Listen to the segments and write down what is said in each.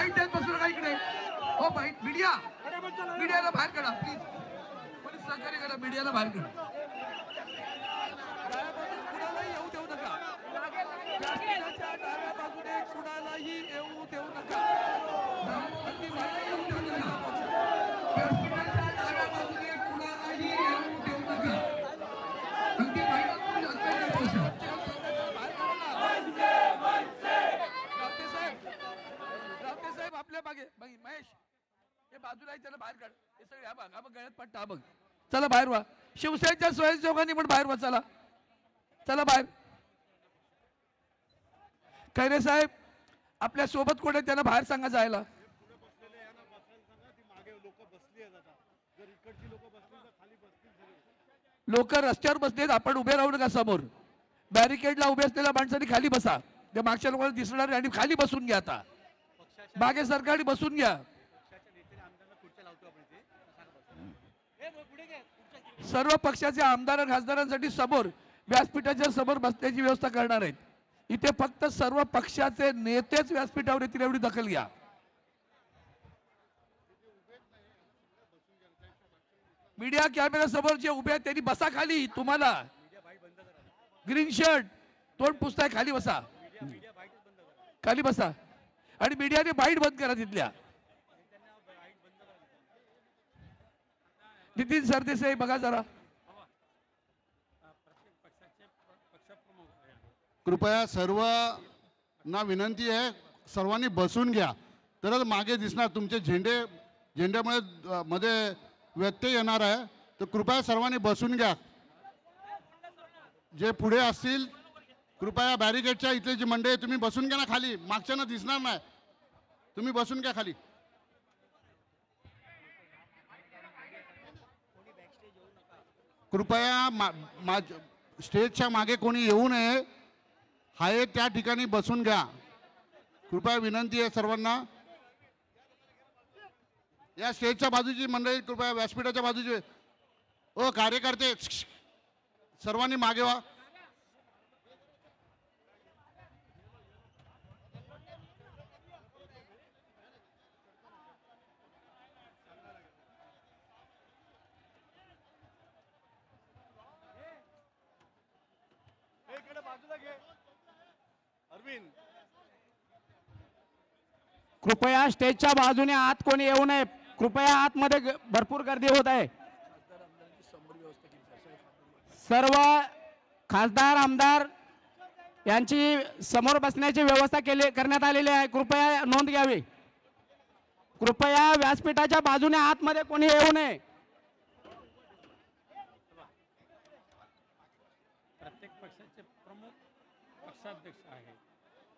Bite देत बसू नका इकडे. हो बाईट मीडियाला बाहेर काढा प्लीज. पोलीस सहकार्य करा, मीडियाला बाहेर काढा. कुणालाही येऊ देऊ नका. व्यासपीठाच्या डाव्या बाजूने कुणालाही येऊ देऊ नका. आपल्या मागे महेश हे बाजूला आहे, त्याला बाहेर काढ. हे सगळे हा बघ गळ्यात पट्टा बघ. चला बाहेर व्हा. शिवसेनेच्या स्वयंसेवकांनी पण बाहेर व्हा. चला चला बाहेर. खैरे साहेब आपल्या सोबत कोण आहे त्यांना बाहेर सांगा जायला. लोक रस्त्यावर बसलेत, आपण उभे राहू नका. समोर बॅरिकेडला उभे असलेल्या माणसांनी खाली बसा. त्या मागच्या लोकांना दिसणार आणि खाली बसून घ्या. आता मागे सरकारने बसून घ्या. सर्व पक्षाचे आमदार खासदारांसाठी समोर व्यासपीठाच्या समोर बसण्याची व्यवस्था करणार आहेत. इथे फक्त सर्व पक्षाचे नेतेच व्यासपीठावर येतील एवढी दखल घ्या. मीडिया कॅमेरा समोर जे उभे आहेत त्यांनी बसा खाली. तुम्हाला ग्रीन शर्ट तोंड पुसताय खाली बसा. खाली बसा. आणि मीडियाने बाईट बंद करा तिथल्या. नितीन सरदेसाई बघा जरा. कृपया सर्वांना विनंती आहे, सर्वांनी बसून घ्या तरच मागे दिसणार. तुमचे झेंड्यामुळे मध्ये व्यत्यय येणार आहे. तर कृपया सर्वांनी बसून घ्या. जे पुढे असतील कृपया बॅरिकेडच्या इथले जी मंडळी तुम्ही बसून घ्या ना खाली. मागच्यांना दिसणार नाही. तुम्ही बसून घ्या खाली. कृपया स्टेजच्या मागे कोणी येऊ नये. हाय त्या ठिकाणी बसून घ्या. कृपया विनंती आहे सर्वांना. या स्टेजच्या बाजूची मंडळी कृपया व्यासपीठाच्या बाजूचे ओ कार्यकर्ते सर्वांनी मागे व्हा. कृपया स्टेजच्या बाजूने आत कोणी येऊ नये. कृपया आतमध्ये भरपूर गर्दी होत आहे. सर्व खासदार आमदार यांची समोर बसण्याची व्यवस्था करण्यात आलेली आहे. कृपया नोंद घ्यावी. कृपया व्यासपीठाच्या बाजूने आतमध्ये कोणी येऊ नये. प्रत्येक पक्षाचे प्रमुख पक्षाध्यक्ष आहे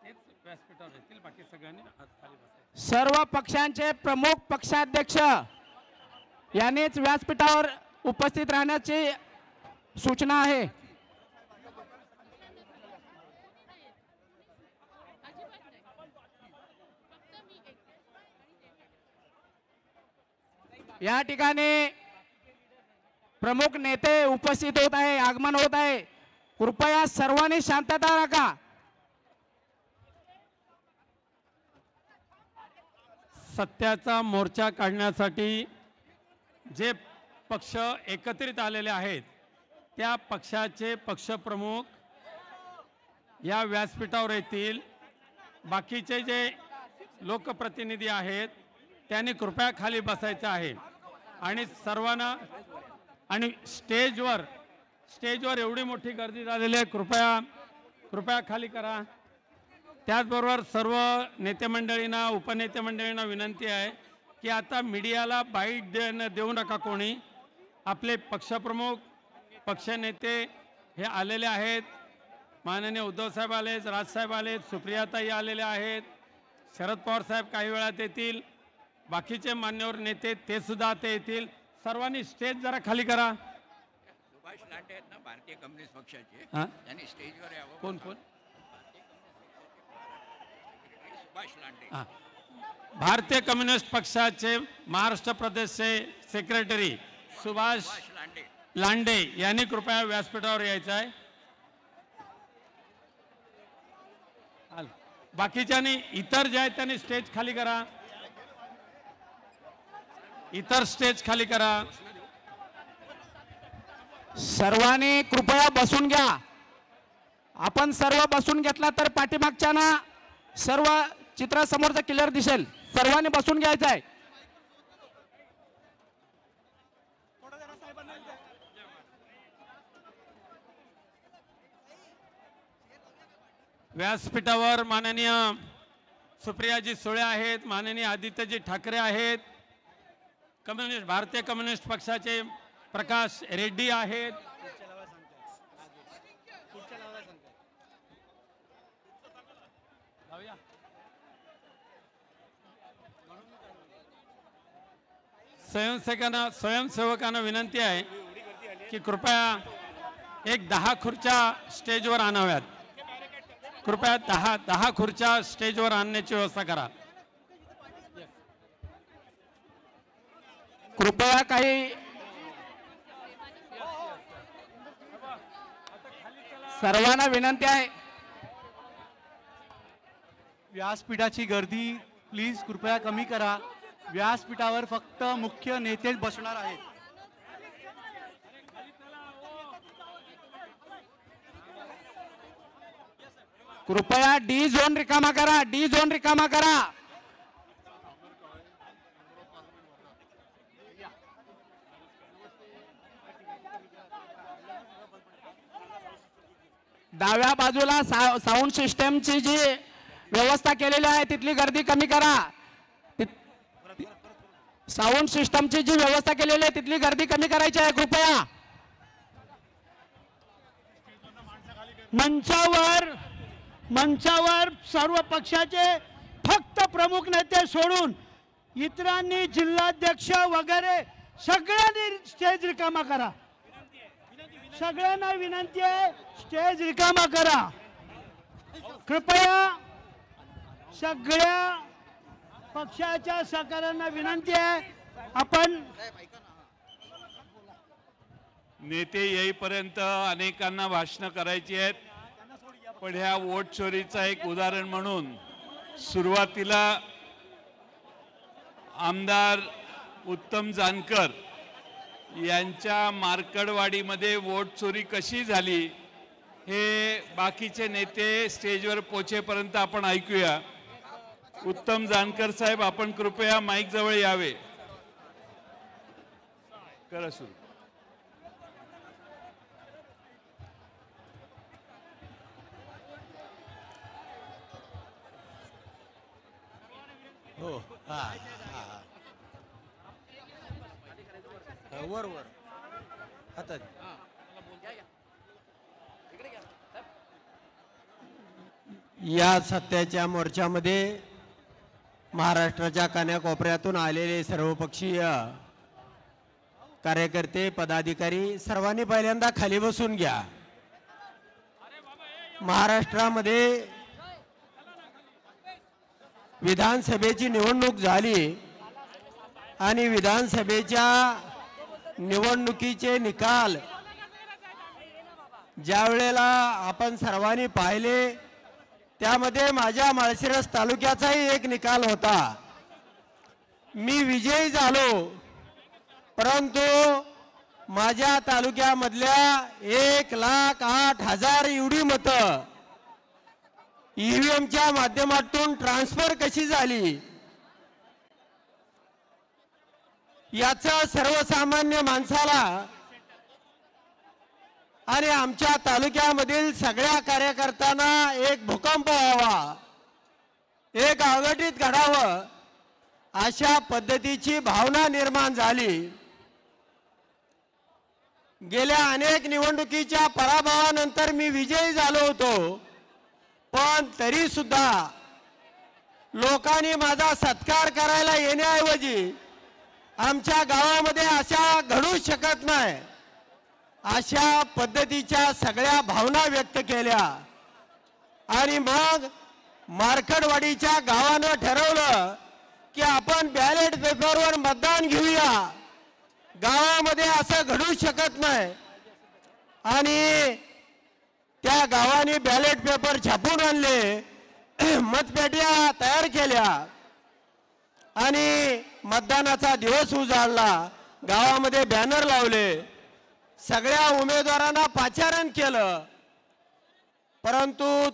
तेच व्यासपीठावर येतील. बाकी सगळ्यांनी खाली बसायचं. सर्व पक्षांचे प्रमुख पक्षाध्यक्ष यांनीच व्यासपीठावर उपस्थित राहण्याची सूचना आहे. या ठिकाणी प्रमुख नेते उपस्थित होत आहे, आगमन होत आहे. कृपया सर्वांनी शांतता राखा. सत्याचा मोर्चा काढण्यासाठी जे पक्ष एकत्रित आलेले आहेत त्या पक्षाचे पक्षप्रमुख या व्यासपीठावर येतील. बाकीचे जे लोकप्रतिनिधी आहेत त्यांनी कृपया खाली बसायचं आहे. आणि सर्वांना आणि स्टेजवर एवढी मोठी गर्दी झालेली आहे. कृपया खाली करा. त्याचबरोबर सर्व नेते मंडळींना उपनेते मंडळींना विनंती आहे की आता मीडियाला बाईट देऊ नका कोणी. आपले पक्षप्रमुख पक्षनेते हे आलेले आहेत. माननीय उद्धव साहेब आलेत, राजसाहेब आलेत, सुप्रियाताई आलेले आहेत, शरद पवार साहेब काही वेळात येतील, बाकीचे मान्यवर नेते ते सुद्धा ते येतील. सर्वांनी स्टेज जरा खाली करा. सुभाष लांडे आहेत ना भारतीय कम्युनिस्ट पक्षाचे, त्यांनी स्टेजवर यावं. कोण कोण? सुभाष लांडे, भारतीय कम्युनिस्ट पक्षाचे महाराष्ट्र प्रदेशचे सेक्रेटरी सुभाष लांडे यांनी कृपया व्यासपीठावर यायचं आहे. बाकीच्यांनी इतर जे आहेत त्यांनी स्टेज खाली करा. इतर स्टेज खाली करा. सर्वांनी कृपया बसून घ्या. आपण सर्व बसून घेतला तर पाठीमागच्या ना सर्व चित्र समोरचं क्लिअर दिसेल. सर्वांनी बसून घ्यायचं आहे. व्यासपीठावर माननीय सुप्रियाजी सुळे आहेत, माननीय आदित्यजी ठाकरे आहेत, भारतीय कम्युनिस्ट पक्षाचे प्रकाश रेड्डी आहेत. स्वयंसेवकांना विनंती आहे की कृपया एक 10 खुर्च्या स्टेजवर आणाव्यात. कृपया 10 खुर्च्या स्टेजवर आणण्याची व्यवस्था करा. कृपया काही सर्वांना विनंती आहे. व्यासपीठाची गर्दी प्लीज कृपया कमी करा. व्यासपीठावर फक्त मुख्य नेतेच बसणार आहेत. कृपया डी झोन रिकामा करा. डी झोन रिकामा करा. डाव्या बाजूला साऊंड सिस्टमची जी व्यवस्था केलेली आहे तिथली गर्दी कमी करा. साऊंड सिस्टमची जी व्यवस्था केलेली आहे तिथली गर्दी कमी करायची आहे कृपया. मंचावर सर्व पक्षाचे फक्त प्रमुख नेते सोडून इतरांनी जिल्हाध्यक्ष वगैरे सगळ्यांनी स्टेज रिकामा करा. सगळ्यांना विनंती आहे स्टेज रिकामा करा. कृपया सगळ्या पक्षाच्या सहकाऱ्यांना विनंती आहे. आपण नेते येईपर्यंत अनेकांना भाषणं करायची आहेत, पण ह्या वोट चोरीचा एक उदाहरण म्हणून सुरुवातीला आमदार उत्तम जानकर यांच्या मार्कडवाडीमध्ये वोट चोरी कशी झाली हे बाकीचे नेते स्टेजवर पोहोचेपर्यंत आपण ऐकूया. उत्तम जानकर साहेब, आपण कृपया माईक जवळ यावे. करा सुरू. हो वर हातात. या सत्याच्या मोर्चामध्ये महाराष्ट्राच्या कानाकोपऱ्यातून आलेले सर्वपक्षीय कार्यकर्ते पदाधिकारी सर्वांनी पहिल्यांदा खाली बसून घ्या. महाराष्ट्रामध्ये विधानसभेची निवडणूक झाली आणि विधानसभेच्या निवडणुकीचे निकाल ज्या वेळेला आपण सर्वांनी पाहिले त्यामध्ये माझ्या माळशिरस तालुक्याचाही एक निकाल होता. मी विजयी झालो, परंतु माझ्या तालुक्यामधल्या 1,08,000 एवढी मतं ईव्हीएमच्या माध्यमातून ट्रान्सफर कशी झाली याचा सर्वसामान्य माणसाला आणि आमच्या तालुक्यामधील सगळ्या कार्यकर्त्यांना एक भूकंप व्हावा, एक अघटित घडावं अशा पद्धतीची भावना निर्माण झाली. गेल्या अनेक निवडणुकीच्या पराभवानंतर मी विजयी झालो होतो, पण तरी सुद्धा लोकांनी माझा सत्कार करायला येण्याऐवजी आमच्या गावामध्ये अशा घडू शकत नाही अशा पद्धतीच्या सगळ्या भावना व्यक्त केल्या. आणि मग मार्कडवाडीच्या गावानं ठरवलं की आपण बॅलेट पेपरवर मतदान घेऊया. गावामध्ये असं घडू शकत नाही आणि त्या गावाने बॅलेट पेपर छापून आणले, मतपेट्या तयार केल्या आणि मतदानाचा दिवस उजाडला, गावामध्ये बॅनर लावले, सगळ्या उमेदवारांना पाचारण केलं, परंतु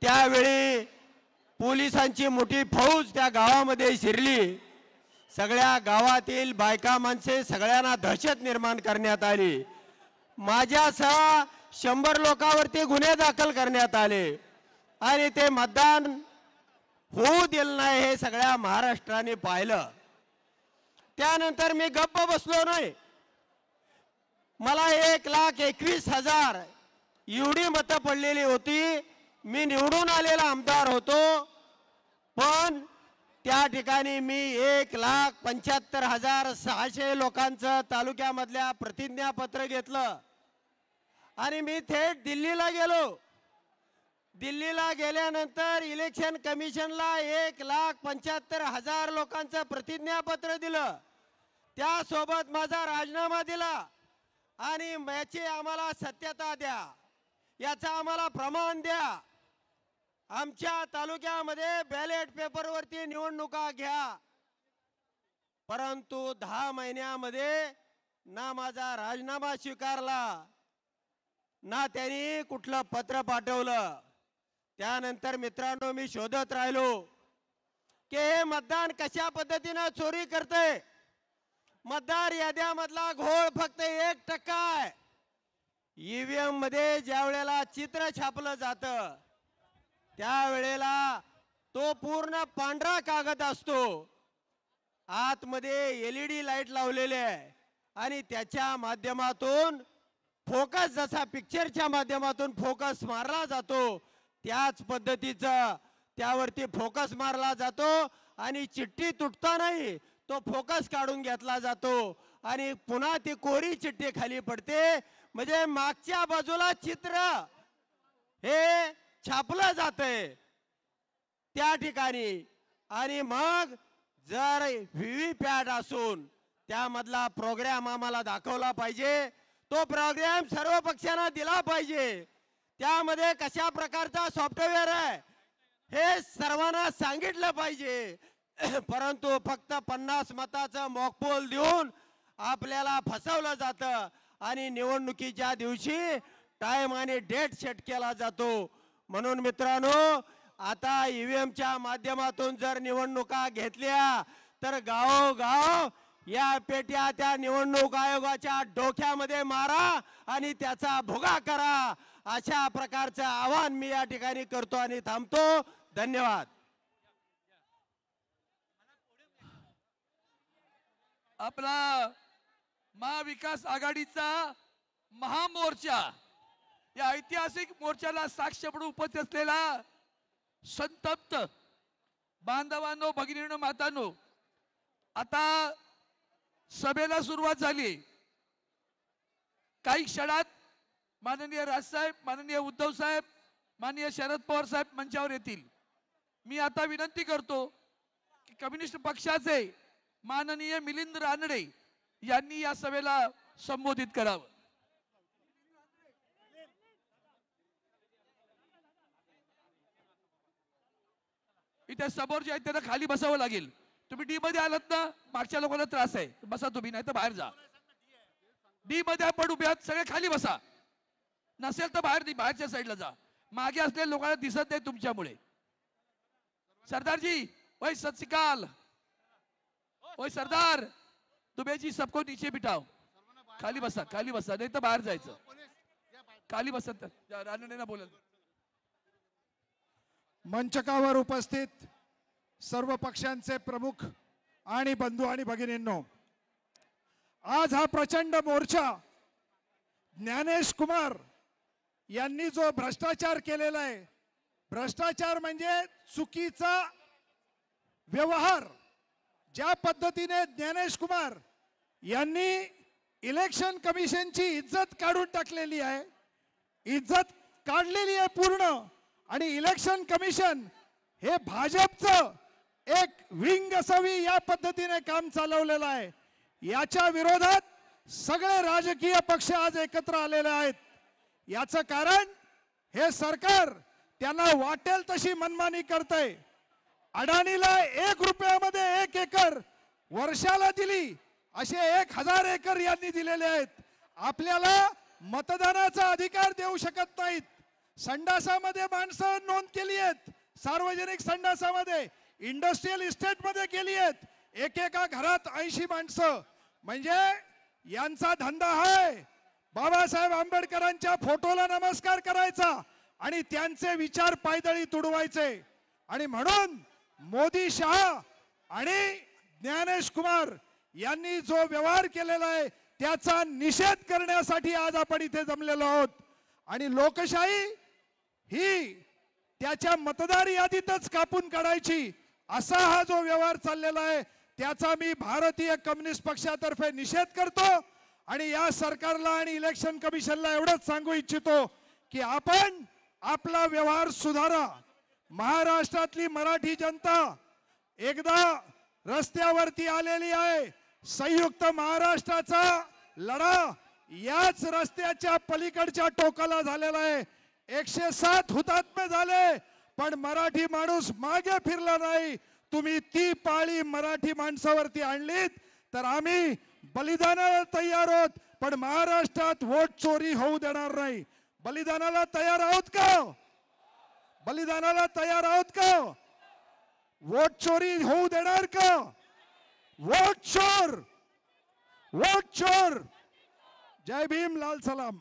त्यावेळी पोलिसांची मोठी फौज त्या गावामध्ये शिरली. सगळ्या गावातील बायका माणसे सगळ्यांना दहशत निर्माण करण्यात आली. माझ्यासह 100 लोकांवरती गुन्हे दाखल करण्यात आले आणि ते मतदान होऊ दिलं नाही हे सगळ्या महाराष्ट्राने पाहिलं. त्यानंतर मी गप्प बसलो नाही. मला 1,21,000 एवढी मतं पडलेली होती. मी निवडून आलेला आमदार होतो, पण त्या ठिकाणी मी 1,75,600 लोकांचं तालुक्यामधल्या प्रतिज्ञापत्र घेतलं आणि मी थेट दिल्लीला गेलो. दिल्लीला गेल्यानंतर इलेक्शन कमिशनला 1,75,000 लोकांचं प्रतिज्ञापत्र दिलं. त्यासोबत माझा राजीनामा दिला आणि याची आम्हाला सत्यता द्या, याचा आम्हाला प्रमाण द्या. आमच्या तालुक्यामध्ये बॅलेट पेपरवरती निवडणुका घ्या. परंतु 10 महिन्यामध्ये ना माझा राजीनामा स्वीकारला, ना त्यांनी कुठलं पत्र पाठवलं. त्यानंतर मित्रांनो मी शोधत राहिलो की हे मतदान कशा पद्धतीनं चोरी करते. मतदार याद्यामधला घोळ फक्त 1% आहे. ईव्हीएम मध्ये ज्या वेळेला चित्र छापलं जातं त्यावेळेला तो पूर्ण पांढरा कागद असतो, आतमध्ये LED लाईट लावलेले आहे आणि त्याच्या माध्यमातून फोकस जसा पिक्चरच्या माध्यमातून फोकस मारला जातो त्याच पद्धतीचा त्यावरती फोकस मारला जातो आणि चिठ्ठी तुटतानाही तो फोकस काढून घेतला जातो आणि पुन्हा ती कोरी चिठ्ठी खाली पडते. म्हणजे मागच्या बाजूला चित्र हे छापलं जातंय त्या ठिकाणी. आणि मग जर व्हीव्हीपॅट असून त्यामधला प्रोग्राम आम्हाला दाखवला पाहिजे, तो प्रोग्राम सर्व पक्षांना दिला पाहिजे. त्यामध्ये कशा प्रकारचा सॉफ्टवेअर आहे हे सर्वांना सांगितलं पाहिजे. परंतु फक्त 50 मताचं मॉकपोल देऊन आपल्याला फसवलं जातं आणि निवडणुकीच्या दिवशी टाइम आणि डेट सेट केला जातो. म्हणून मित्रांनो, आता ईव्हीएमच्या माध्यमातून जर निवडणुका घेतल्या तर गावोगाव या पेट्या त्या निवडणूक आयोगाच्या डोक्यामध्ये मारा आणि त्याचा भुगा करा. अशा प्रकारचं आवाहन मी या ठिकाणी करतो आणि थांबतो. धन्यवाद. आपला महाविकास आघाडीचा महामोर्चा, या ऐतिहासिक मोर्चाला साक्ष म्हणून उपस्थित असलेला संतप्त बांधवांनो, भगिनींनो, मातांनो, आता सभेला सुरुवात झाली. काही क्षणात माननीय राजसाहेब, माननीय उद्धव साहेब, माननीय शरद पवार साहेब मंचावर येतील. मी आता विनंती करतो की कम्युनिस्ट पक्षाचे माननीय मिलिंद रानडे यांनी या सभेला संबोधित करावं. इथे समोर जे आहेत त्यांना खाली बसावं लागेल. तुम्ही डी मध्ये आलात ना, मागच्या लोकांना त्रास आहे, बसा तुम्ही, नाही तर बाहेर जा. डी मध्ये आपण उभे आहात, सगळे खाली बसा. नसेल तर बाहेरच्या साईडला जा. मागे असलेल्या लोकांना दिसत नाही तुमच्यामुळे. सरदारजी, वही सत श्री अकाल. ओए सरदार, दुबेजी सबको नीचे बिठाओ. खाली बसा, खाली बसा, नाही तर बाहेर जायचं. खाली बसा. रानडेंना बोला. मंचकावर उपस्थित सर्व पक्षांचे प्रमुख आणि बंधू आणि भगिनींनो, आज हा प्रचंड मोर्चा ज्ञानेश कुमार यांनी जो भ्रष्टाचार केलेला आहे, भ्रष्टाचार म्हणजे चुकीचा व्यवहार, ज्या पद्धतीने ज्ञानेश कुमार यांनी इलेक्शन कमिशनची इज्जत काढून टाकलेली आहे, इज्जत काढलेली आहे पूर्ण. आणि इलेक्शन कमिशन हे भाजपचं एक विंग असावी या पद्धतीने काम चालवलेलं आहे. याच्या विरोधात सगळे राजकीय पक्ष आज एकत्र आलेले आहेत. याचं कारण हे सरकार त्यांना वाटेल तशी मनमानी करतंय. अडाणीला 1 रुपयामध्ये 1 एकर वर्षाला दिली असे 1000 एकर यांनी दिलेले आहेत. आपल्याला मतदानाचा अधिकार देऊ शकत नाहीत. संडासामध्ये माणसं नोंद केली आहेत, सार्वजनिक संडासामध्ये, इंडस्ट्रियल इस्टेट मध्ये केली आहेत. एकेका घरात 80 माणसं. म्हणजे यांचा धंदा आहे बाबासाहेब आंबेडकरांच्या फोटोला नमस्कार करायचा आणि त्यांचे विचार पायदळी तुडवायचे. आणि म्हणून मोदी, शहा आणि ज्ञानेश कुमार यांनी जो व्यवहार केलेला आहे त्याचा निषेध करण्यासाठी आज आपण इथे जमलेलो आहोत. आणि लोकशाही ही त्याच्या मतदार यादीतच कापून काढायची असा हा जो व्यवहार चाललेला आहे त्याचा मी भारतीय कम्युनिस्ट पक्षातर्फे निषेध करतो. आणि या सरकारला आणि इलेक्शन कमिशनला एवढंच सांगू इच्छितो की आपण आपला व्यवहार सुधारा. महाराष्ट्रातली मराठी जनता एकदा रस्त्यावरती आलेली आहे. संयुक्त महाराष्ट्राचा लढा याच रस्त्याच्या पलीकडच्या टोकाला झालेला आहे. 107 हुतात्मे झाले पण मराठी माणूस मागे फिरला नाही. तुम्ही ती पाळी मराठी माणसावरती आणलीत तर आम्ही बलिदानाला तयार आहोत, पण महाराष्ट्रात वोट चोरी होऊ देणार नाही. बलिदानाला तयार आहोत का? बलिदानाला तयार आहोत का? वोट चोरी होऊ देणार का? वोट चोर, वोट चोर. जय भीम, लाल सलाम.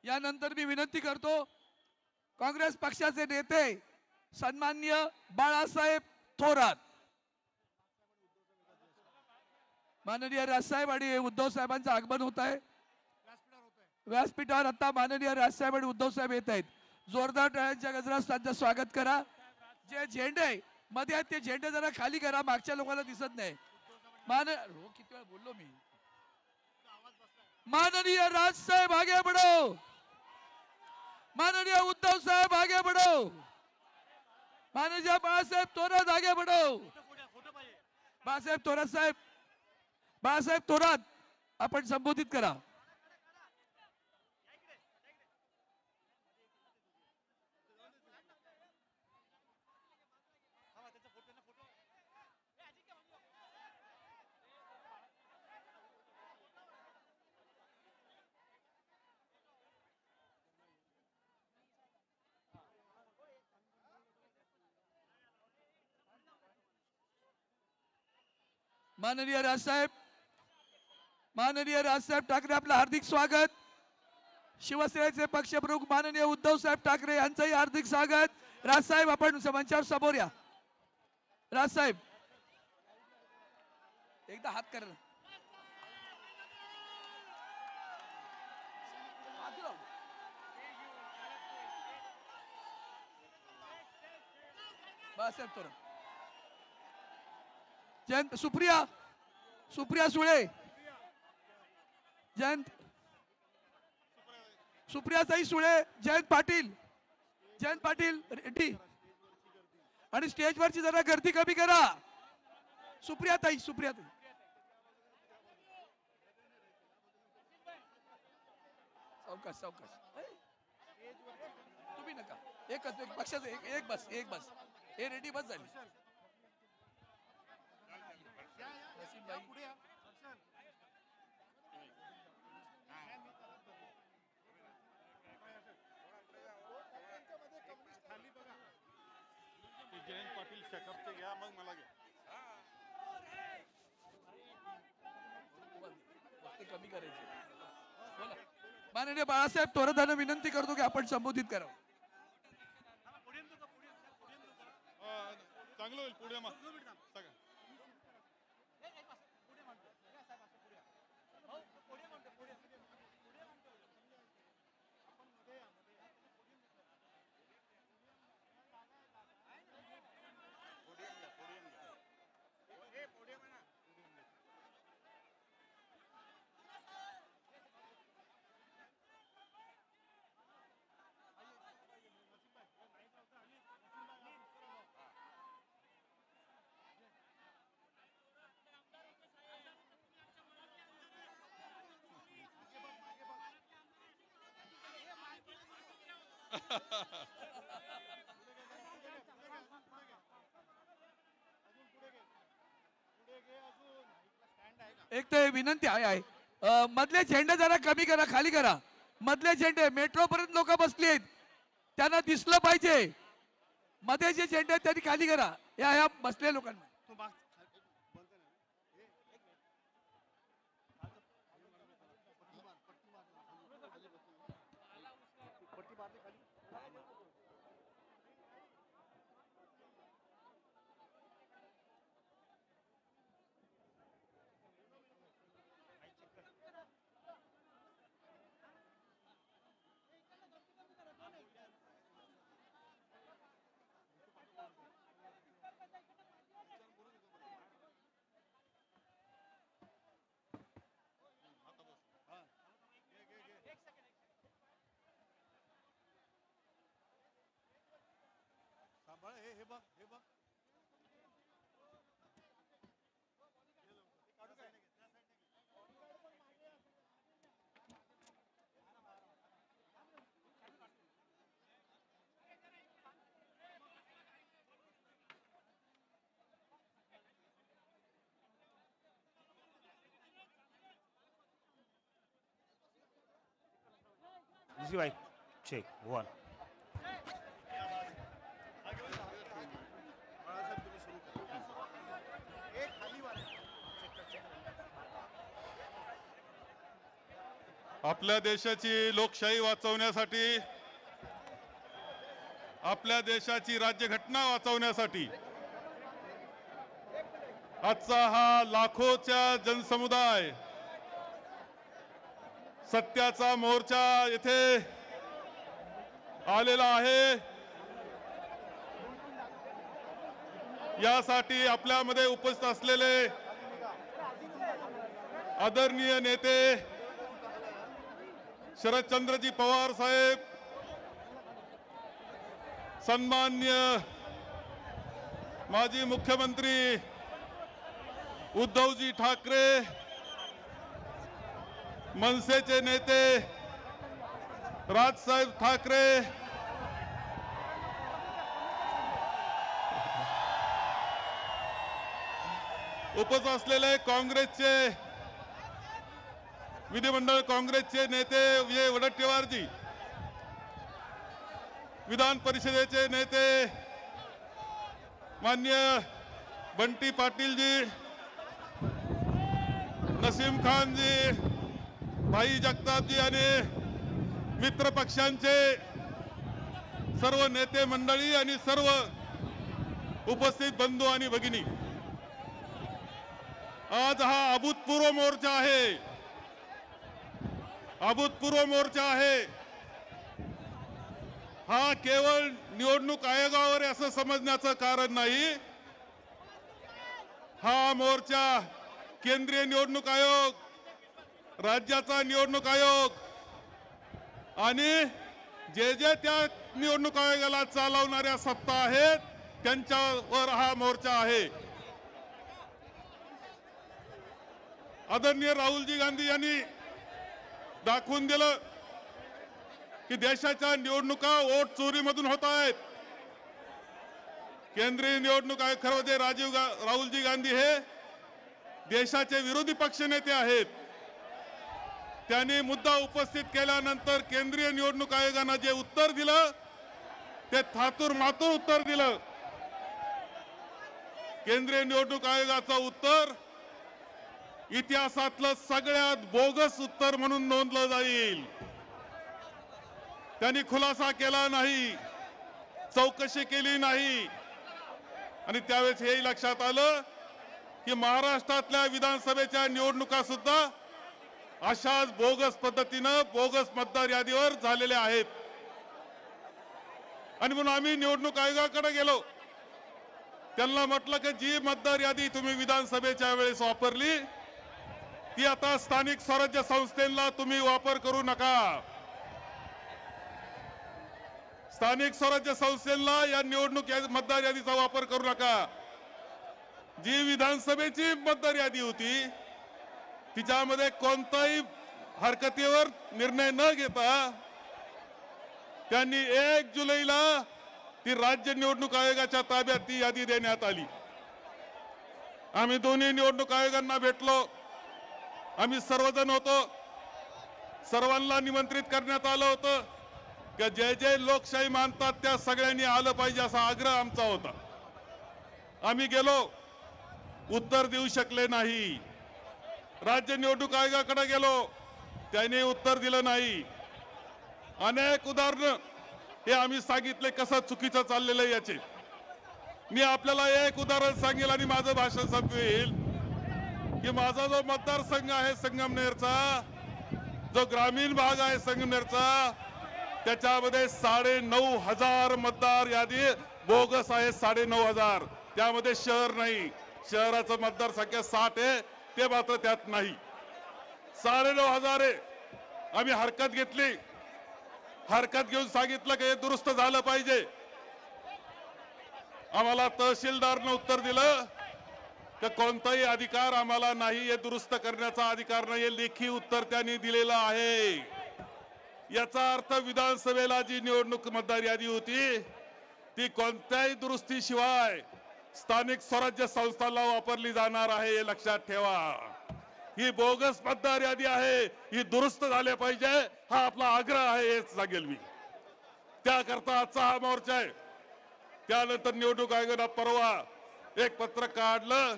यानंतर मी विनंती करतो काँग्रेस पक्षाचे नेते सन्माननीय बाळासाहेब थोरात, माननीय राजसाहेब आणि उद्धव साहेबांचं आगमन होत आहे. व्यासपीठावर आता माननीय राजसाहेब आणि उद्धव साहेब येत आहेत. जोरदार टाळ्यांच्या गजरात त्यांचं स्वागत करा. जे झेंडे मध्ये आहेत ते झेंडे जरा खाली करा, मागच्या लोकांना दिसत नाही. किती वेळा बोललो मी. माननीय राजसाहेब आगे बढ़ो, माननीय उद्धव साहेब आगे बढ़ो, माननीय बाळासाहेब थोरात आगे बढ़ो. बाळासाहेब थोरात साहेब, बाळासाहेब थोरात आपण संबोधित करा. माननीय राजसाहेब, माननीय राजसाहेब ठाकरे आपलं हार्दिक स्वागत. शिवसेनेचे पक्षप्रमुख माननीय उद्धव साहेब ठाकरे यांचंही हार्दिक स्वागत. राजसाहेब आपण मंचावर समोर या. राजसाहेब एकदा हात करा. बाळासाहेब थोरात, जयंत, सुप्रिया, सुप्रिया सुळे, जयंत, सुप्रियाताई सुळे, जयंत पाटील, जयंत पाटील रेड्डी. आणि स्टेजवरची जरा गर्दी कमी करा. सुप्रियाताई, सुप्रियाताई, सावकाश सावकाश. तुम्ही नका. एकच एक पक्षाचं एक बस, एक बस. हे रेडी बस झाली. जयंत पाटील शेकापचे घ्या, मग मला घ्या. कमी करायचे. बोला. माननीय बाळासाहेब थोरातांना विनंती करतो की आपण संबोधित करावं. चांगलं होईल पुढे मग सगळं. एक तर विनंती आहे मधले झेंडे जरा कमी करा, खाली करा. मधले झेंडे मेट्रो पर्यंत लोक बसली आहेत, त्यांना दिसलं पाहिजे. मध्ये जे झेंडे आहेत त्यांनी खाली करा या बसलेल्या लोकांना. हे बघ हे बघ Right. Check. One. आपल्या देशाची लोकशाही वाचवण्यासाठी, आपल्या देशाची राज्यघटना वाचवण्यासाठी आजचा हा लाखोच्या जनसमुदाय सत्याचा मोर्चा येथे आलेला आहे. यासाठी आपल्यामध्ये उपस्थित असलेले आदरणीय नेते शरदचंद्रजी पवार साहेब, सन्माननीय माजी मुख्यमंत्री उद्धवजी ठाकरे, मनसेचे नेते राजसाहेब ठाकरे, उपस्थित असलेले काँग्रेसचे विधिमंडळ काँग्रेसचे नेते विजय वडेट्टीवारजी, विधान परिषदेचे नेते माननीय बंटी पाटीलजी, नसीम खानजी, भाई जगतापजी आणि मित्र पक्षांचे सर्व नेते मंडळी आणि सर्व उपस्थित बंधू आणि भगिनी, आज हा अभूतपूर्व मोर्चा आहे. अभूतपूर्व मोर्चा आहे. हा केवळ निवडणूक आयोगावर असं समजण्याचं कारण नाही. हा मोर्चा केंद्रीय निवडणूक आयोग, राज्याचा निवडणूक आयोग आणि जे जे त्या निवडणूक आयोगाला चालवणाऱ्या सत्ता आहेत त्यांच्यावर हा मोर्चा आहे. आदरणीय राहुलजी गांधी यांनी दाखवून दिलं की देशाच्या निवडणुका वोट चोरीमधून होत आहेत. केंद्रीय निवडणूक आयोग, खरं म्हणजे राहुलजी गांधी हे देशाचे विरोधी पक्ष नेते आहेत. त्यांनी मुद्दा उपस्थित केल्यानंतर केंद्रीय निवडणूक आयोगानं जे उत्तर दिलं ते थातूर मातूर उत्तर दिलं. केंद्रीय निवडणूक आयोगाचं उत्तर इतिहासातलं सगळ्यात बोगस उत्तर म्हणून नोंदलं जाईल. त्यांनी खुलासा केला नाही, चौकशी केली नाही आणि त्यावेळेस हेही लक्षात आलं की महाराष्ट्रातल्या विधानसभेच्या निवडणुका सुद्धा अशाच बोगस पद्धतीनं बोगस मतदार यादीवर झालेल्या आहेत. आणि म्हणून आम्ही निवडणूक आयोगाकडे गेलो. त्यांना म्हटलं की जी मतदार यादी तुम्ही विधानसभेच्या वेळेस वापरली ती आता स्थानिक स्वराज्य संस्थेला तुम्ही वापर करू नका. स्थानिक स्वराज्य संस्थेला या निवडणूक मतदार यादीचा वापर करू नका. जी विधानसभेची मतदार यादी होती तिच्यामध्ये कोणताही हरकतीवर निर्णय न घेता त्यांनी 1 जुलैला ती राज्य निवडणूक आयोगाच्या ताब्यात ती यादी देण्यात आली. आम्ही दोन्ही निवडणूक आयोगांना भेटलो. आम्ही सर्वजण होतो, सर्वांना निमंत्रित करण्यात आलं होतं की जे जे लोकशाही मानतात त्या सगळ्यांनी आलं पाहिजे असा आग्रह आमचा होता. आम्ही गेलो, उत्तर देऊ शकले नाही. राज्य निवडणूक आयोगाकडे गेलो, त्याने उत्तर दिलं नाही. अनेक उदाहरणं हे आम्ही सांगितले कसं चुकीचं चाललेलं आहे याचे. मी आपल्याला एक उदाहरण सांगेल आणि माझं भाषण संपवेल की माझा जो मतदारसंघ आहे संगमनेरचा, जो ग्रामीण भाग आहे संगमनेरचा, त्याच्यामध्ये 9,500 मतदार यादी बोगस आहे. 9,500 त्यामध्ये शहर नाही. शहराचं मतदारसंख्या 60 आहे, ते मात्र त्यात नाही. 9,500 आहे. आम्ही हरकत घेतली, हरकत घेऊन सांगितलं की हे दुरुस्त झालं पाहिजे. आम्हाला तहसीलदारनं उत्तर दिलं की कोणताही अधिकार आम्हाला नाही, हे दुरुस्त करण्याचा अधिकार नाही. हे लेखी उत्तर त्यांनी दिलेलं आहे. याचा अर्थ विधानसभेला जी निवडणूक मतदार यादी होती ती कोणत्याही दुरुस्तीशिवाय स्थानिक स्वराज्य संस्थांना वापरली जाणार आहे, हे लक्षात ठेवा. ही बोगस मतदार यादी आहे, ही दुरुस्त झाली पाहिजे, हा आपला आग्रह आहे, हेच सांगेल मी. त्याकरता आजचा हा मोर्चा आहे. त्यानंतर निवडणूक आयोगाने परवा एक पत्र काढलं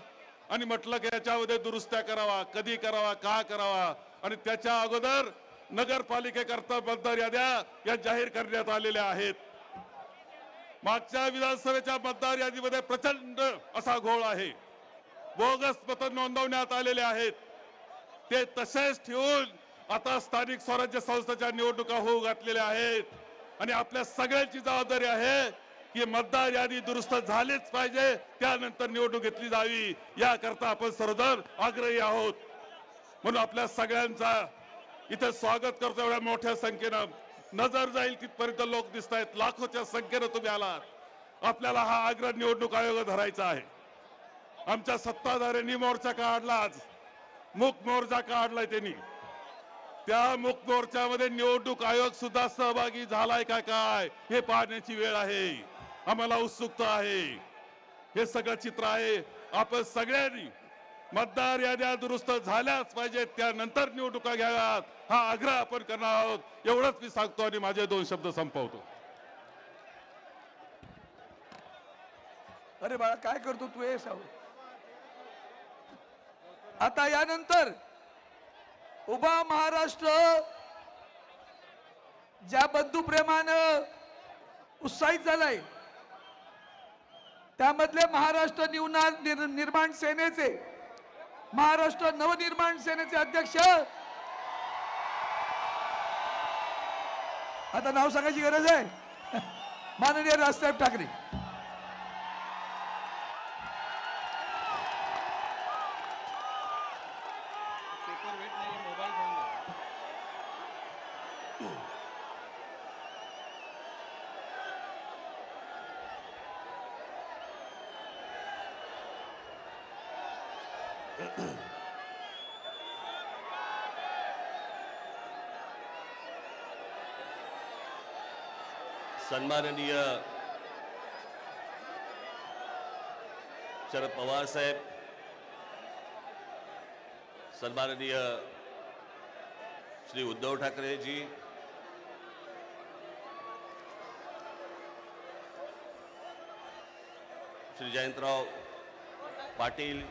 आणि म्हटलं की याच्यामध्ये दुरुस्त्या करावा, कधी करावा, का करावा, आणि त्याच्या अगोदर नगरपालिकेकरता मतदार याद्या या जाहीर करण्यात आलेल्या आहेत. मागच्या विधानसभेच्या मतदार यादीमध्ये प्रचंड असा घोळ आहे. बोगस मत नोंदवण्यात आलेले आहेत. ते तसेच ठेवून आता स्थानिक स्वराज्य संस्थेच्या निवडणुका होऊ घातलेल्या आहेत. आणि आपल्या सगळ्यांची जबाबदारी आहे की मतदार यादी दुरुस्त झालीच पाहिजे, त्यानंतर निवडणूक घेतली जावी. याकरता आपण सर्वजण आग्रही आहोत. म्हणून आपल्या सगळ्यांचा इथे स्वागत करतो. एवढ्या मोठ्या संख्येनं नजर जाईल तिथपर्यंत लोक दिसत आहेत. लाखोच्या संख्येनं तुम्ही आलात. आपल्याला हा आग्रह निवडणूक आयोग धरायचा आहे. आमच्या सत्ताधाऱ्यांनी मोर्चा काढला, आज मूक मोर्चा काढलाय त्यांनी. त्या मूक मोर्चामध्ये निवडणूक आयोग सुद्धा सहभागी झालाय का काय हे पाहण्याची वेळ आहे. आम्हाला उत्सुकता आहे. हे सगळं चित्र आहे. आपण सगळ्यांनी मतदार याद्या दुरुस्त झाल्याच पाहिजेत, त्यानंतर निवडणुका घ्याव्यात, हा आग्रह आपण करणार आहोत. एवढंच मी सांगतो आणि माझे 2 शब्द संपवतो. अरे बाळा काय करतो तू हे साव. आता यानंतर उभा महाराष्ट्र ज्या बंधुप्रेमानं उत्साहित झालाय, त्यामधले महाराष्ट्र निर्माण सेनेचे, महाराष्ट्र नवनिर्माण सेनेचे अध्यक्ष, आता नाव सांगायची गरज आहे, माननीय राजसाहेब ठाकरे. सन्माननीय शरद पवार साहेब, सन्माननीय श्री उद्धव ठाकरे जी, श्री जयंतराव पाटील,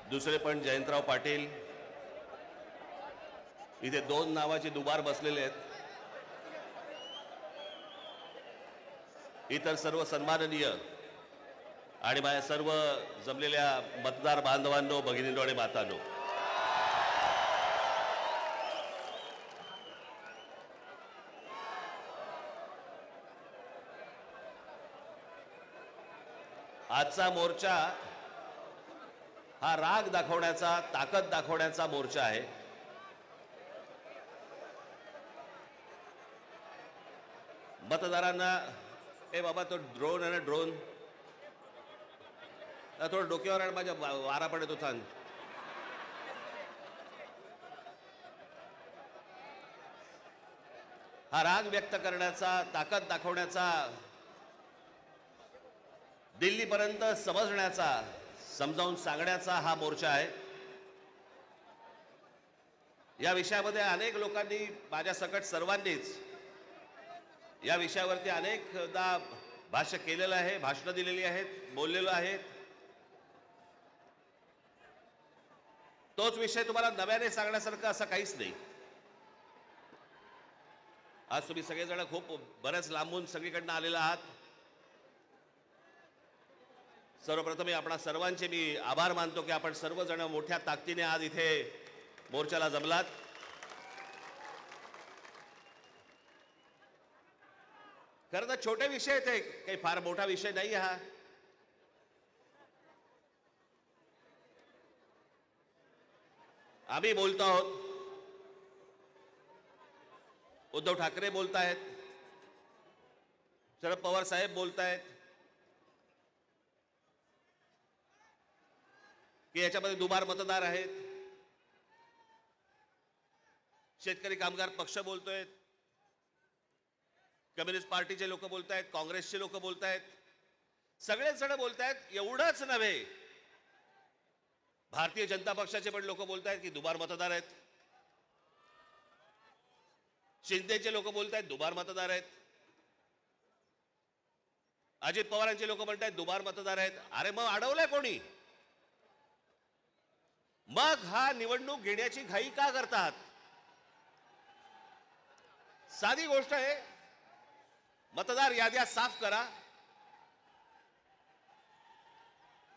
दुसरे पण जयंतराव पाटील, इथे 2 नावाचे दुबार बसलेले आहेत. इतर सर्व सन्माननीय आणि माझ्या सर्व जमलेल्या मतदार बांधवांनो, भगिनींनो आणि मातांनो, आजचा मोर्चा हा राग दाखवण्याचा, ताकद दाखवण्याचा मोर्चा आहे. मतदारांना ए बाबा तो ड्रोन आहे ना, ड्रोन थोडं डोक्यावर आणि माझ्या वारा पडत होता. हा राग व्यक्त करण्याचा, ताकद दाखवण्याचा दिल्लीपर्यंत समजण्याचा, समजावून सांगण्याचा हा मोर्चा आहे. या विषयामध्ये अनेक लोकांनी, माझ्या सकट सर्वांनीच या विषयावरती अनेकदा भाष्य केलेलं आहे, भाषणं दिलेली आहेत, बोललेलो आहे. तोच विषय तुम्हाला नव्याने सांगण्यासारखं असं काहीच नाही. आज तुम्ही सगळेजण खूप बऱ्याच लांबून सगळीकडनं आलेला आहात. सर्वप्रथम आपणा सर्वांचे मी आभार मानतो की आपण सर्वजण मोठ्या ताकदीने आज इथे मोर्चाला जमलात. खरं तर छोटे विषय ते काही फार मोठा विषय नाही हा. आम्ही बोलतो आहोत, उद्धव ठाकरे बोलतायत, शरद पवार साहेब बोलतायत की याच्यामध्ये दुबार मतदार आहेत. शेतकरी कामगार पक्ष बोलतोय, कम्युनिस्ट पार्टीचे लोक बोलतायत, काँग्रेसचे लोक बोलतायत, सगळेच जण बोलतायत. एवढंच नव्हे, भारतीय जनता पक्षाचे पण लोक बोलतायत की दुबार मतदार आहेत. शिंदेचे लोक बोलतायत दुबार मतदार आहेत. अजित पवारांचे लोक म्हणतायत दुबार मतदार आहेत. अरे मग अडवलंय कोणी? मग हा निवडणूक घेण्याची घाई का करतात? साधी गोष्ट आहे, मतदार याद्या साफ करा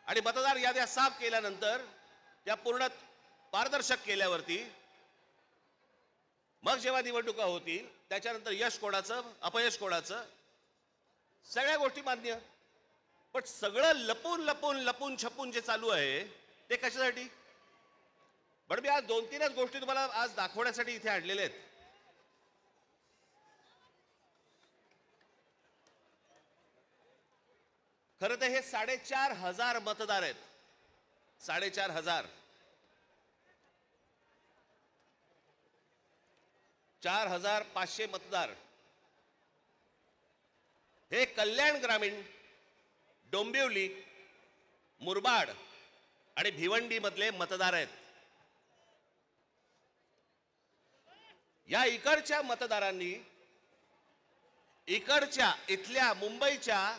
आणि मतदार याद्या साफ केल्यानंतर त्या पूर्ण पारदर्शक केल्यावरती मग जेव्हा निवडणुका होतील त्याच्यानंतर यश कोणाचं अपयश कोणाचं सगळ्या गोष्टी मान्य. पण सगळं लपून लपून लपून छपून जे चालू आहे ते कशासाठी? पण मी आज 2-3च गोष्टी तुम्हाला आज दाखवण्यासाठी इथे आणलेल्या आहेत. खरं तर हे 4,500 मतदार आहेत. 4,500. 4,500 मतदार हे कल्याण ग्रामीण, डोंबिवली, मुरबाड आणि भिवंडी मधले मतदार आहेत. या इकडच्या मतदारांनी इथल्या मुंबईच्या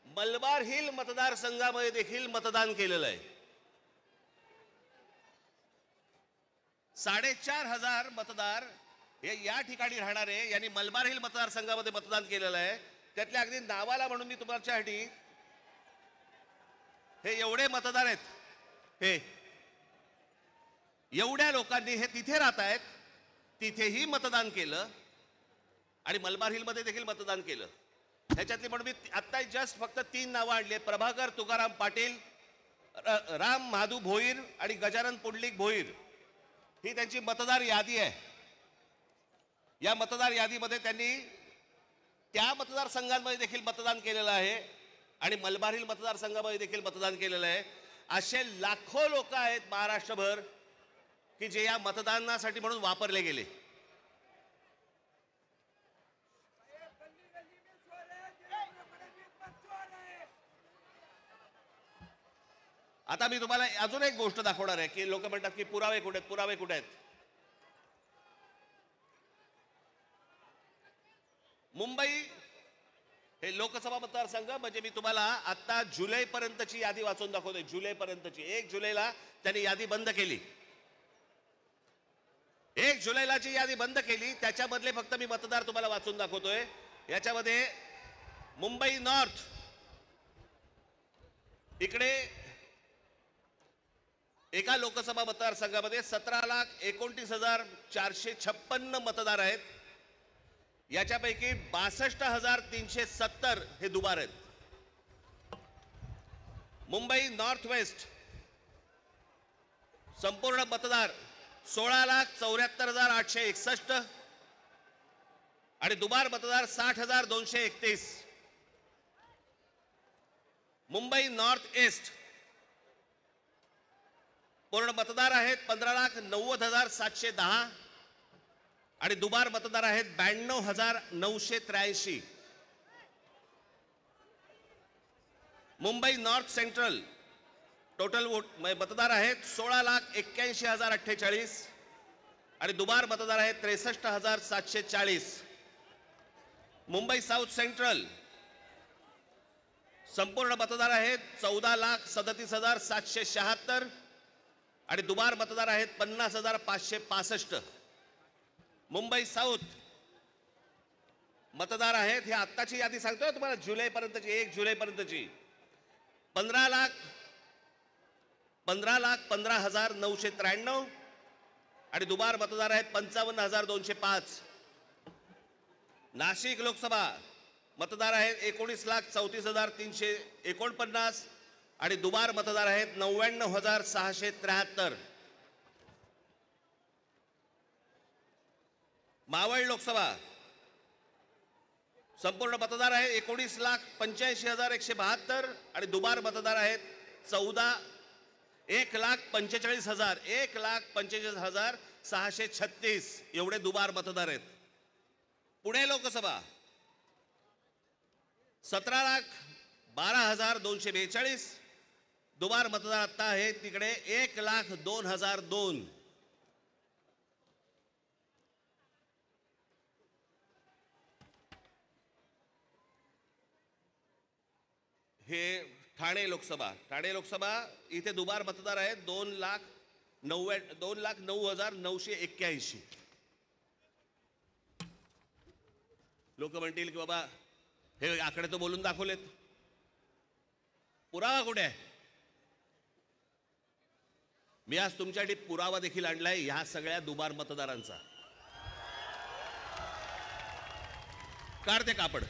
मलबार हिल मतदारसंघामध्ये देखील मतदान केलेलं आहे. 4,500 मतदार हे या ठिकाणी राहणारे यांनी मलबार हिल मतदारसंघामध्ये मतदान केलेलं आहे. त्यातल्या अगदी नावाला म्हणून मी तुमच्यासाठी हे एवढे मतदार आहेत, हे एवढ्या लोकांनी हे तिथे राहत आहेत, तिथेही मतदान केलं आणि मलबार हिल मध्ये देखील मतदान केलं. ह्याच्यातली म्हणून मी आता जस्ट फक्त 3 नावं आणली. प्रभाकर तुकाराम पाटील, राम महादू भोईर आणि गजानन पुंडलिक भोईर ही त्यांची मतदार यादी आहे. या मतदार यादीमध्ये त्यांनी त्या मतदारसंघांमध्ये देखील मतदान केलेलं आहे आणि मलबार हिल मतदारसंघामध्ये देखील मतदान केलेलं आहे. असे लाखो लोक आहेत महाराष्ट्रभर की जे या मतदानासाठी म्हणून वापरले गेले. आता मी तुम्हाला अजून एक गोष्ट दाखवणार आहे की लोक म्हणतात की पुरावे कुठे आहेत, पुरावे कुठे आहेत. मुंबई हे लोकसभा मतदारसंघ म्हणजे मी तुम्हाला आता जुलै पर्यंतची यादी वाचून दाखवतोय. जुलै पर्यंतची. 1 जुलैला त्यांनी यादी बंद केली. 1 जुलैला जी यादी बंद केली त्याच्यामधले फक्त मी मतदार तुम्हाला वाचून दाखवतोय. याच्यामध्ये मुंबई नॉर्थ इकडे एका लोकसभा मतदारसंघामध्ये 17,29,456 मतदार आहेत. याच्यापैकी 62,370 हे दुबार आहेत. मुंबई नॉर्थ वेस्ट संपूर्ण मतदार 16,74,861 आणि दुबार मतदार 60,231. मुंबई नॉर्थ ईस्ट पूर्ण मतदार आहेत 15,90,710 आणि दुबार मतदार आहेत 92,983. Mumbai north central total vote मतदार आहेत 16,81,048 आणि दुबार मतदार आहेत 63,740. मुंबई साऊथ सेंट्रल संपूर्ण मतदार आहेत 14,37,776 आणि दुबार मतदार आहेत 50,565. मुंबई साऊथ मतदार आहेत, हे आत्ताची यादी सांगतोय तुम्हाला, जुलैपर्यंतची, 1 जुलैपर्यंतची 15,15,15,993 आणि दुबार मतदार आहेत 55,205. नाशिक लोकसभा मतदार आहेत 19,34,349 आणि दुबार मतदार आहेत 99,673. मावळ लोकसभा संपूर्ण मतदार आहे 19,85,172 आणि दुबार मतदार आहेत 1,45,636 एवढे दुबार मतदार आहेत. पुणे लोकसभा 17,12,242 दुबार मतदार आता आहेत तिकडे 1,02,002. हे ठाणे लोकसभा इथे दुबार मतदार आहेत 2,09,981. लोक म्हणतील की बाबा हे आकडे तो बोलून दाखवलेत, पुरावा कुठे आहे? मी आज तुमच्यासाठी पुरावा देखील आणलाय ह्या सगळ्या दुबार मतदारांचा. काढते कापड,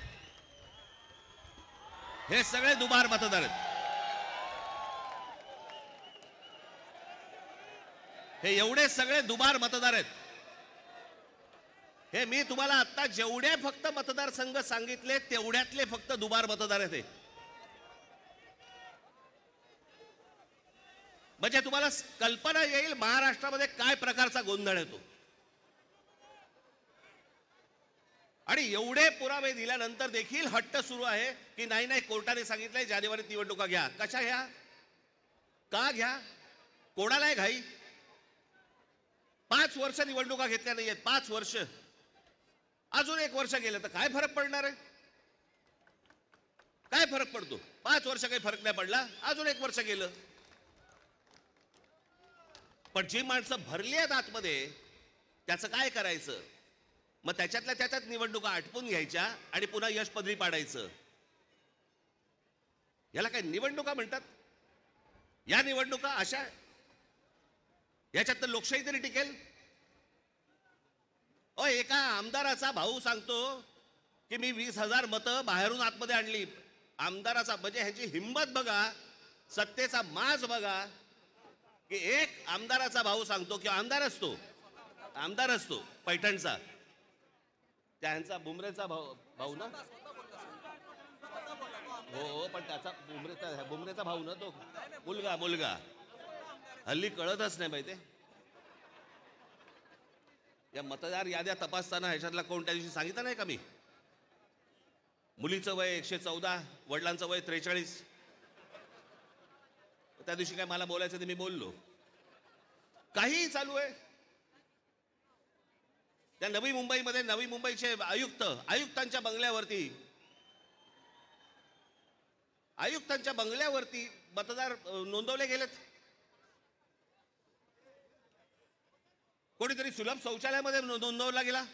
हे सगळे दुबार मतदार आहेत. हे एवढे सगळे दुबार मतदार आहेत. हे मी तुम्हाला आता जेवढे फक्त मतदारसंघ सांगितले तेवढ्यातले फक्त दुबार मतदार आहेत. म्हणजे तुम्हाला कल्पना येईल महाराष्ट्रामध्ये काय प्रकारचा गोंधळ येतो. आणि एवढे पुरावे दिल्यानंतर देखील हट्ट सुरू आहे की नाही कोर्टाने सांगितलंय जानेवारीत निवडणुका घ्या. कशा घ्या, का घ्या, कोणाला आहे घाई? 5 वर्ष निवडणुका घेतल्या नाहीयेत, 5 वर्ष. अजून 1 वर्ष गेलं तर काय फरक पडणार आहे? काय फरक पडतो? 5 वर्ष काही फरक नाही पडला, अजून 1 वर्ष गेलं. पण जी माणसं भरली आहेत आतमध्ये त्याचं काय करायचं? मग त्याच्यातल्या त्याच्यात निवडणुका आटपून घ्यायच्या आणि पुन्हा यश पदरी पाडायचं. याला काय निवडणुका म्हणतात? या निवडणुका अशा याच्यात तर लोकशाही तरी टिकेल? एका आमदाराचा भाऊ सांगतो की मी 20,000 मतं बाहेरून आतमध्ये आणली. आमदाराचा म्हणजे ह्याची हिंमत बघा, सत्तेचा माज बघा की एक आमदाराचा भाऊ सांगतो की आमदार असतो पैठणचा, त्यांचा बुमरेचा भाऊ ना, हो पण त्याचा बुमरेचा भाऊ ना, तो मुलगा हल्ली कळतच नाही माहिती. या मतदार याद्या तपासताना ह्याच्यातला कोण त्या दिवशी सांगितलं नाही का मी, मुलीचं वय 114, वडिलांचं वय 43. त्या दिवशी काय मला बोलायचं ते मी बोललो. काहीही चालू आहे. त्या नवी मुंबईचे आयुक्तांच्या बंगल्यावरती मतदार नोंदवले गेलेत. कोणीतरी सुलभ शौचालयामध्ये नोंदवला गेला.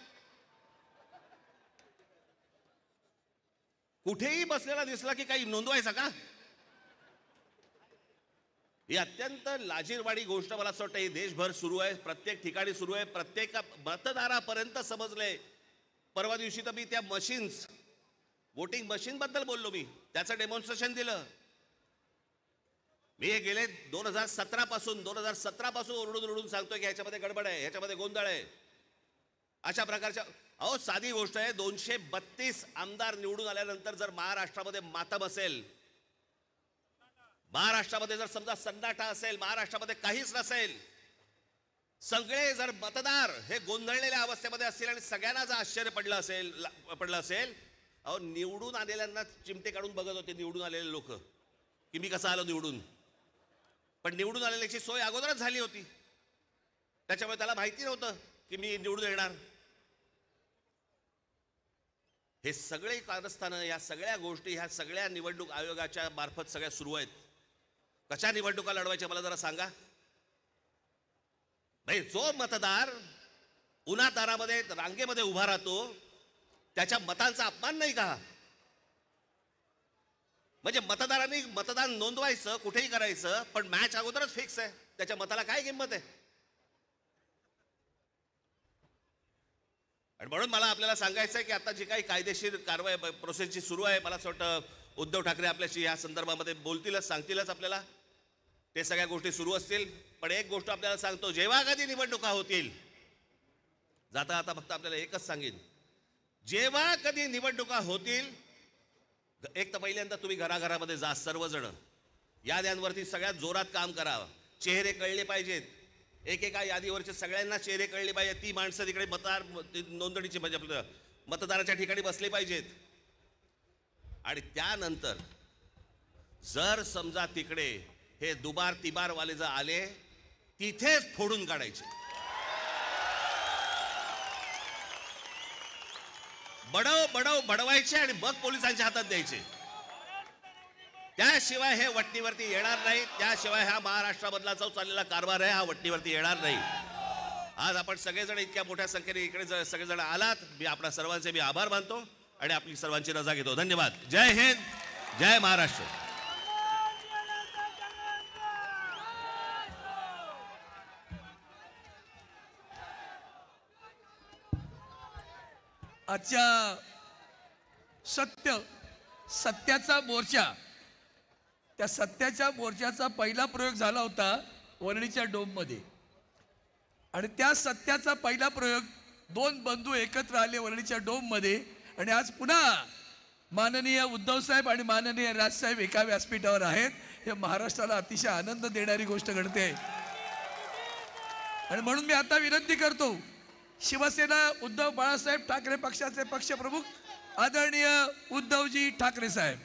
कुठेही बसलेला दिसला की काही नोंदवायचा का? ही अत्यंत लाजिरवाणी गोष्ट मला असं वाटतं ही देशभर सुरू आहे, प्रत्येक ठिकाणी सुरू आहे, प्रत्येक मतदारापर्यंत समजलंय. परवा दिवशी तर मी त्या मशीन्स, वोटिंग मशीन बद्दल बोललो, मी त्याचं डेमॉन्स्ट्रेशन दिलं. मी हे गेले 2017 पासून ओरडून सांगतोय की ह्याच्यामध्ये गडबड आहे, ह्याच्यामध्ये गोंधळ आहे. अशा प्रकारच्या साधी गोष्ट आहे. 232 आमदार निवडून आल्यानंतर जर महाराष्ट्रामध्ये मातम असेल, महाराष्ट्रामध्ये जर समजा सन्नाटा असेल, महाराष्ट्रामध्ये काहीच नसेल, सगळे जर मतदार हे गोंधळलेल्या अवस्थेमध्ये असतील आणि सगळ्यांना जर आश्चर्य पडलं असेल, निवडून आलेल्यांना चिमटे काढून बघत होते निवडून आलेले लोक की मी कसा आलो निवडून, पण निवडून आलेल्याची सोय अगोदरच झाली होती, त्याच्यामुळे त्याला माहिती नव्हतं की मी निवडून येणार. हे सगळे कारस्थानं, या सगळ्या गोष्टी, ह्या सगळ्या निवडणूक आयोगाच्या मार्फत सगळ्या सुरू आहेत. कशा निवडणुका लढवायच्या मला जरा सांगा. नाही, जो मतदार उन्हातारामध्ये रांगेमध्ये उभा राहतो त्याच्या मतांचा अपमान नाही का? म्हणजे मतदारांनी मतदान नोंदवायचं, कुठेही करायचं, पण मॅच अगोदरच फिक्स आहे, त्याच्या मताला काय किंमत आहे? आणि म्हणून मला आपल्याला सांगायचं आहे की आता जी काही कायदेशीर कारवाई प्रोसेस जी सुरू आहे, मला असं वाटतं उद्धव ठाकरे आपल्याशी या संदर्भामध्ये बोलतीलच, सांगतीलच आपल्याला, ते सगळ्या गोष्टी सुरू असतील. पण एक गोष्ट आपल्याला सांगतो, जेव्हा कधी निवडणुका होतील, जाता आता फक्त आपल्याला एकच सांगेन, जेव्हा कधी निवडणुका होतील, एक तर पहिल्यांदा तुम्ही घराघरामध्ये जा, सर्वजण याद्यांवरती सगळ्यात जोरात काम करा, चेहरे कळले पाहिजेत, एकेका यादीवरचे सगळ्यांना चेहरे कळले पाहिजेत. ती माणसं तिकडे मतदार नोंदणीची म्हणजे आपलं मतदाराच्या ठिकाणी बसले पाहिजेत. आणि त्यानंतर जर समजा तिकडे हे दुबार तिबार वाले जर आले, तिथेच फोडून काढायचे, बडवायचे आणि मग पोलिसांच्या हातात द्यायचे. त्याशिवाय हे वटणीवरती येणार नाही, त्याशिवाय हा महाराष्ट्रामधला जो चाललेला कारभार आहे हा वटणीवरती येणार नाही. आज आपण सगळेजण इतक्या मोठ्या संख्येने इकडे सगळेजण आलात, मी आपल्या सर्वांचे मी आभार मानतो आणि आपली सर्वांची रजा घेतो. धन्यवाद. जय हिंद, जय महाराष्ट्र. आजच्या सत्याचा मोर्चा, त्या सत्याच्या मोर्चाचा पहिला प्रयोग झाला होता वरळीच्या डोममध्ये, आणि त्या सत्याचा पहिला प्रयोग दोन बंधू एकत्र आले वरळीच्या डोममध्ये, आणि आज पुन्हा माननीय उद्धव साहेब आणि माननीय राजसाहेब एका व्यासपीठावर आहेत. हे महाराष्ट्राला अतिशय आनंद देणारी गोष्ट घडते. आणि म्हणून मी आता विनंती करतो, शिवसेना उद्धव बाळासाहेब ठाकरे पक्षाचे पक्षप्रमुख आदरणीय उद्धवजी ठाकरे साहेब.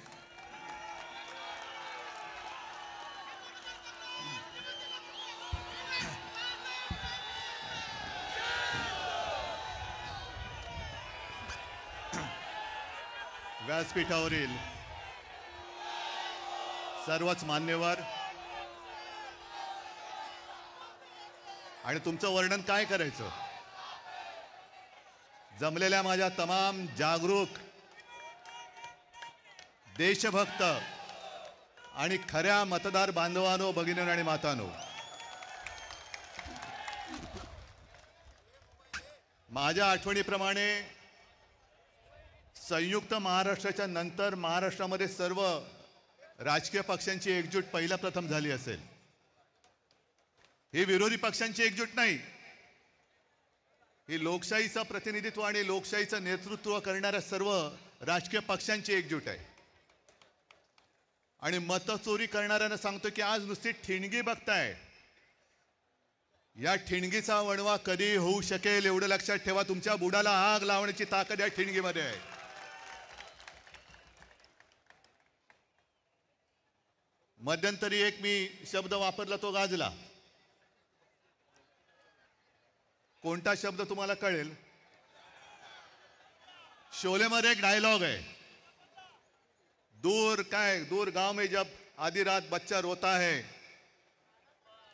व्यासपीठावरील सर्वच मान्यवर आणि तुमचं वर्णन काय करायचं, जमलेल्या माझ्या तमाम जागरूक देशभक्त आणि खऱ्या मतदार बांधवांनो, भगिनींनो आणि मातांनो, माझ्या आठवणीप्रमाणे संयुक्त महाराष्ट्राच्या नंतर महाराष्ट्रामध्ये सर्व राजकीय पक्षांची एकजूट पहिला प्रथम झाली असेल. ही विरोधी पक्षांची एकजूट नाही, ही लोकशाहीचं प्रतिनिधित्व आणि लोकशाहीचं नेतृत्व करणाऱ्या सर्व राजकीय पक्षांची एकजूट आहे. आणि मतचोरी करणाऱ्यांना सांगतो की आज नुसती ठिणगी बघताय, या ठिणगीचा वणवा कधी होऊ शकेल एवढं लक्षात ठेवा. तुमच्या बुडाला आग लावण्याची ताकद या ठिणगीमध्ये आहे. मध्यंतरी एक मी शब्द वापरला, तो गाजला. कोणता शब्द तुम्हाला कळेल? शोलेमध्ये एक डायलॉग आहे, दूर गांव में जब आधी रात बच्चा रोता है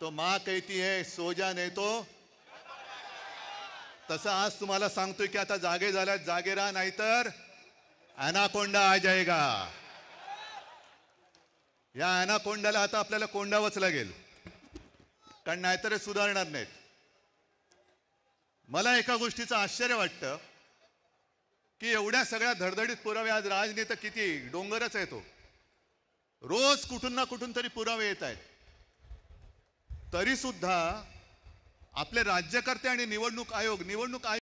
तो माँ कहती है सो जा नहीं तो. तसं आज तुम्हाला सांगतोय की आता जागे झाल्यात, जागे राहा, नाहीतर ॲनाकोंडा आ जाएगा. या ॲनाकोंडाला आता आपल्याला कोंडावंच लागेल, कारण नाहीतर हे सुधारणार नाहीत. मला एका गोष्टीचं आश्चर्य वाटतं की एवढ्या सगळ्या धडधडीत पुरावे, आज राजनेता किती डोंगरच आहे तो, रोज कुठून ना कुठून तरी पुरावे येत आहेत, तरी सुद्धा आपले राज्यकर्ते आणि निवडणूक आयोग